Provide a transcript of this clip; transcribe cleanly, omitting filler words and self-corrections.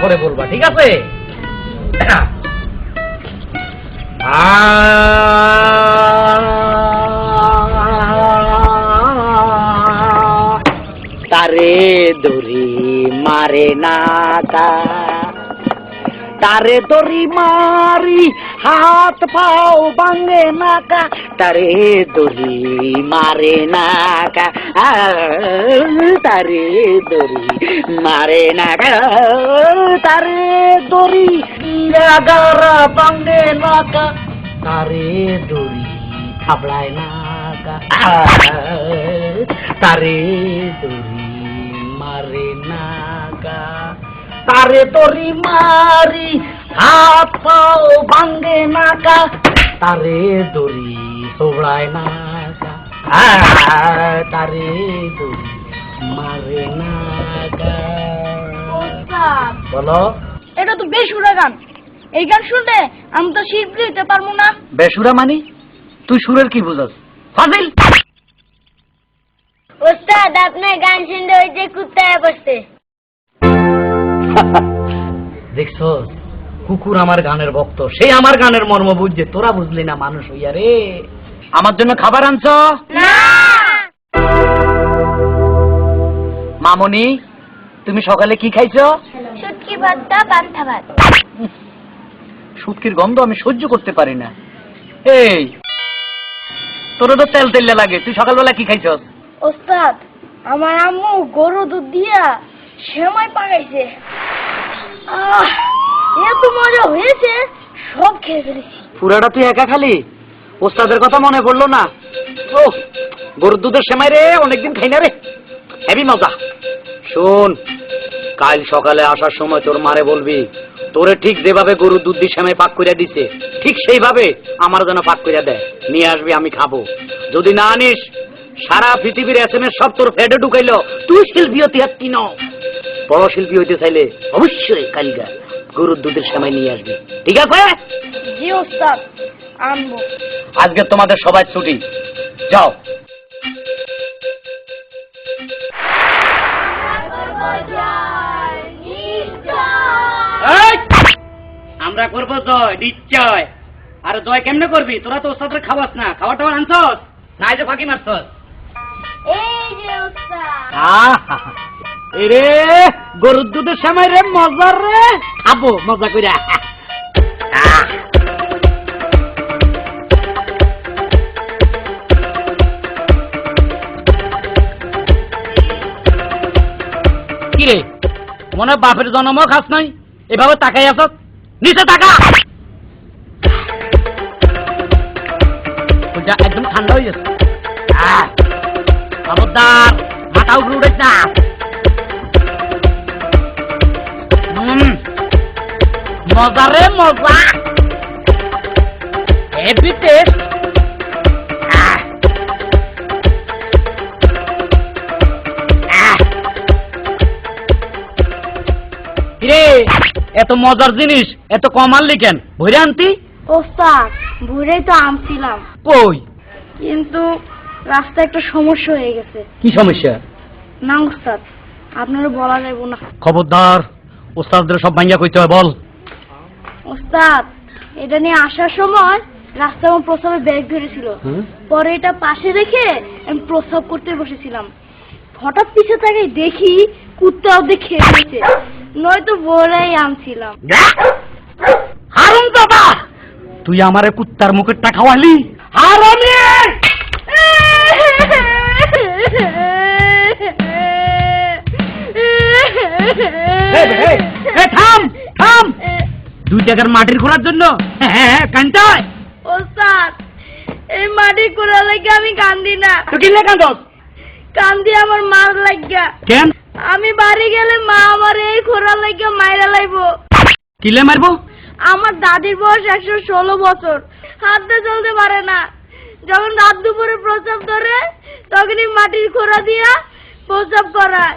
করে বলবা, ঠিক আছে? তারে দড়ি মারে না কা, তারে দড়ি মারি হাত পাও ভাঙে না কা, তারে দড়ি মারে না কা, তারে দড়ি মারে না কা, তারে দড়ি গারা ভাঙে না কা, তারে দড়ি থাবড়ায় না কা, তারে দড়ি মারে না কা, তারে দড়ি মারি হাত পাও ভাঙে না কা, তারে দড়ি সোবড়ায় না কা, তারে দড়ি মারে না কা। বলো। এটা তো বেসুরা গান, এই গান শুনলে আমি তো শিল্পী হইতে পারবো না। বেসুরা মানে? তুই সুরের কি বুঝাস ফাজিল? ওস্তাদ আপনার গান শুনলে ওই যে কুত্তায় বসতে। দেখছো, কুকুর আমার গানের ভক্ত, সে আমার গানের মর্ম বুঝছে, তোরা বুঝলি না মানুষ হইয়া রে। আমার জন্য খাবার আনছো? না। মামনি, তুমি সকালে কি খাইছো? শুটকি ভর্তা, পান্তা ভাত। শুটকির গন্ধ আমি সহ্য করতে পারি না। এই তোর তো তেল তেল লাগে, তুই সকালবেলা কি খাইছস? ওস্তাদ আমার আম্মু গরু দুধ দিয়া সেমাই পাকাইছে, এত মজা হয়েছে সব খেয়ে ফেলেছি। পুরাটা তুই একা খালি? ওস্তাদের কথা মনে পড়লো না? ও গরুর দুধের সেমাই রে, অনেকদিন খাই না রে, হেভি মজা। শোন, কাল সকালে আসার সময় তোর মারে বলবি তোরে ঠিক যেভাবে গরুর দুধ দিয়ে সেমাই পাক কইরা দিছে ঠিক সেইভাবে আমার জন্য পাক কইরা দেয়, নিয়ে আসবি, আমি খাবো। যদি না আনিস সারা পৃথিবীর এসএমএস সব তোর ফেডে ঢুকাইলো, তুই শিল্পী হতে হাতি ন। বড় শিল্পী হইতে চাইলে অবশ্যই কালকা গরুর দুধের সেমাই নিয়ে আসবি, ঠিক আছে? জি ওস্তাদ, আনবো। আজকে তোমাদের সবাই ছুটি, যাও। আমরা করবো জয়, নিশ্চয়। আর জয় কেমনে করবি? তোরা তো ওস্তাদের খাওয়াস না, খাওয়া টাওয়া আনছস না, এই যে ফাঁকি মারছস। এই যে ওস্তাদ, এরে গরুর দুধের সময় রে, মজা রে, খাবো মজা কইরা। কি রে, মনে হয় বাপের জন্মও খাস নাই, এভাবে তাকাই আছস? নিচে তাকা, একদম ঠান্ডা হয়ে গেছে। খবরদার মাথা উপরে উঠেছ না। মজা রে মজা, হেভি টেস্ট। রে এত মজার জিনিস এত কম আনলি কেন? ভরে আনতি। ওস্তাদ ভোরেই তো আমছিলাম, কই? কিন্তু রাস্তায় একটা সমস্যা হয়ে গেছে। কি সমস্যা? না ওস্তাদ, আপনারা বলা যাইব না। খবরদার, ওস্তাদদের সব ভাঙ্গা কইতে হয়, বল। ওস্তাদ এটা নিয়ে আসার সময় রাস্তায় আমার প্রস্রাবের ব্যাগ ধরেছিল, পরে এটা পাশে রেখে আমি প্রস্রাব করতে বসেছিলাম। হঠাৎ পিছে তাকে দেখি কুত্তা ওদের খেয়ে নিয়েছে, নয়তো ভোরেই আমছিলাম। হারুন বাবা, তুই আমারে কুত্তার মুখের টা খাওয়ালি? হারামি! থাম থাম, 2 টাকার মাটির ঘোরার জন্য কান্দায়? ওস্তাদ এই মাটি কোড়া লাগে আমি কান্দি না। তো কিনলে কান্দস? কান্দি আমার মার লাগা। কেন? আমি বাড়ি গেলে মা আমার এই খোরা লাগা মাইরা লাইবো। কিলে মারবো? আমার দাদির বয়স 116 বছর, হাঁটতে চলতে পারে না। যখন রাত দুপুরে প্রস্রাব ধরে তখনই মাটির খোরা দিয়া প্রস্রাব করায়।